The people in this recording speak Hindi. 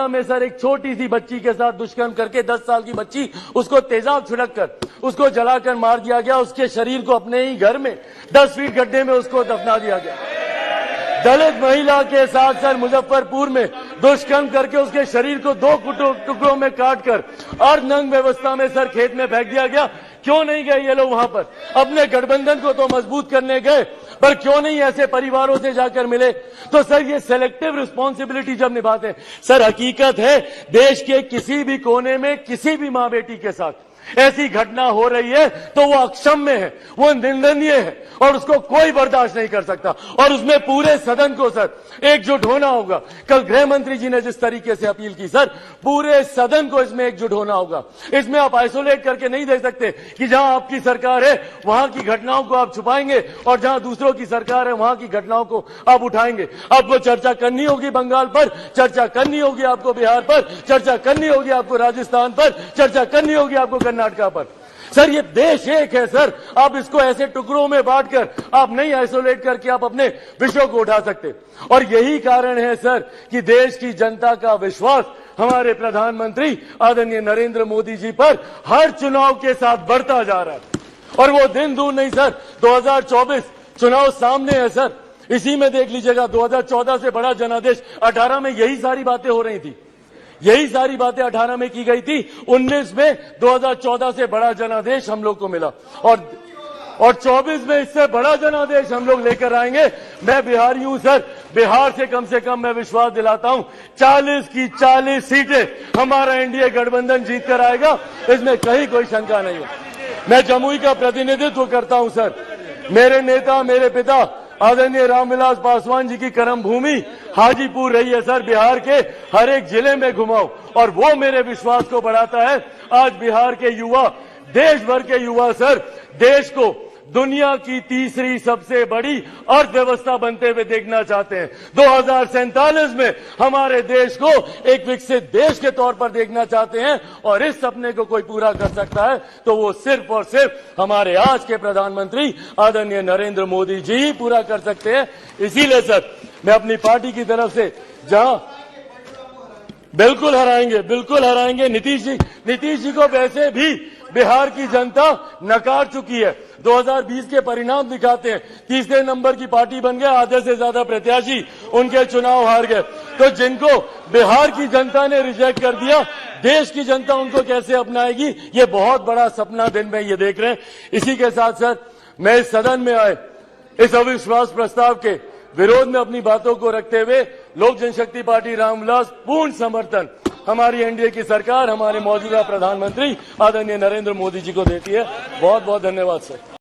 18 में सर एक छोटी सी बच्ची के साथ दुष्कर्म करके 10 साल की बच्ची उसको तेजाब छिड़क कर उसको जलाकर मार दिया गया। उसके शरीर को अपने ही घर में 10 फीट गड्ढे में उसको दफना दिया गया। दलित महिला के साथ सर मुजफ्फरपुर में दुष्कर्म करके उसके शरीर को 2 टुकड़ों में काटकर अर्धनग्न व्यवस्था में सर खेत में फेंक दिया गया। क्यों नहीं गए ये लोग वहां पर? अपने गठबंधन को तो मजबूत करने गए, पर क्यों नहीं ऐसे परिवारों से जाकर मिले? तो सर ये सेलेक्टिव रिस्पॉन्सिबिलिटी जब निभाते हैं, सर हकीकत है देश के किसी भी कोने में किसी भी मां बेटी के साथ ऐसी घटना हो रही है तो वो अक्षम्य है, वो निंदनीय है और उसको कोई बर्दाश्त नहीं कर सकता। और उसमें पूरे सदन को सर एकजुट होना होगा। कल गृह मंत्री जी ने जिस तरीके से अपील की, सर पूरे सदन को इसमें एकजुट होना होगा। इसमें आप आइसोलेट करके नहीं देख सकते कि जहां आपकी सरकार है वहां की घटनाओं को आप छुपाएंगे और जहां दूसरों की सरकार है वहां की घटनाओं को आप उठाएंगे। आपको चर्चा करनी होगी बंगाल पर, चर्चा करनी होगी आपको बिहार पर, चर्चा करनी होगी आपको राजस्थान पर, चर्चा करनी होगी आपको कर्नाटका पर। सर ये देश एक है सर, आप इसको ऐसे टुकड़ों में बांटकर आप नहीं आइसोलेट करके आप अपने विषयों को उठा सकते। और यही कारण है सर कि देश की जनता का विश्वास हमारे प्रधानमंत्री आदरणीय नरेंद्र मोदी जी पर हर चुनाव के साथ बढ़ता जा रहा है। और वो दिन दूर नहीं सर, 2024 चुनाव सामने है सर। इसी में देख लीजिएगा 2014 से बड़ा जनादेश 18 में यही सारी बातें हो रही थी, यही सारी बातें 18 में की गई थी। 19 में 2014 से बड़ा जनादेश हम लोग को मिला और 24 में इससे बड़ा जनादेश हम लोग लेकर आएंगे। मैं बिहारी हूं सर, बिहार से कम मैं विश्वास दिलाता हूं 40 की 40 सीटें हमारा एनडीए गठबंधन जीत कर आएगा, इसमें कहीं कोई शंका नहीं है। मैं जमुई का प्रतिनिधित्व करता हूं सर। मेरे नेता, मेरे पिता आदरणीय रामविलास पासवान जी की कर्म भूमि हाजीपुर रही है सर। बिहार के हर एक जिले में घुमाऊं और वो मेरे विश्वास को बढ़ाता है। आज बिहार के युवा, देश भर के युवा सर देश को दुनिया की तीसरी सबसे बड़ी अर्थव्यवस्था बनते हुए देखना चाहते हैं। 2047 में हमारे देश को एक विकसित देश के तौर पर देखना चाहते हैं और इस सपने को कोई पूरा कर सकता है तो वो सिर्फ और सिर्फ हमारे आज के प्रधानमंत्री आदरणीय नरेंद्र मोदी जी ही पूरा कर सकते हैं। इसीलिए सर मैं अपनी पार्टी की तरफ से जहां बिल्कुल हराएंगे नीतीश जी को वैसे भी बिहार की जनता नकार चुकी है। 2020 के परिणाम दिखाते हैं, तीसरे नंबर की पार्टी बन गए, आधे से ज्यादा प्रत्याशी उनके चुनाव हार गए। तो जिनको बिहार की जनता ने रिजेक्ट कर दिया, देश की जनता उनको कैसे अपनाएगी, ये बहुत बड़ा सपना दिन में ये देख रहे हैं। इसी के साथ सर मैं इस सदन में आए इस अविश्वास प्रस्ताव के विरोध में अपनी बातों को रखते हुए लोक जनशक्ति पार्टी रामविलास पूर्ण समर्थन हमारी एनडीए की सरकार, हमारे मौजूदा प्रधानमंत्री आदरणीय नरेंद्र मोदी जी को देती है। बहुत बहुत धन्यवाद सर।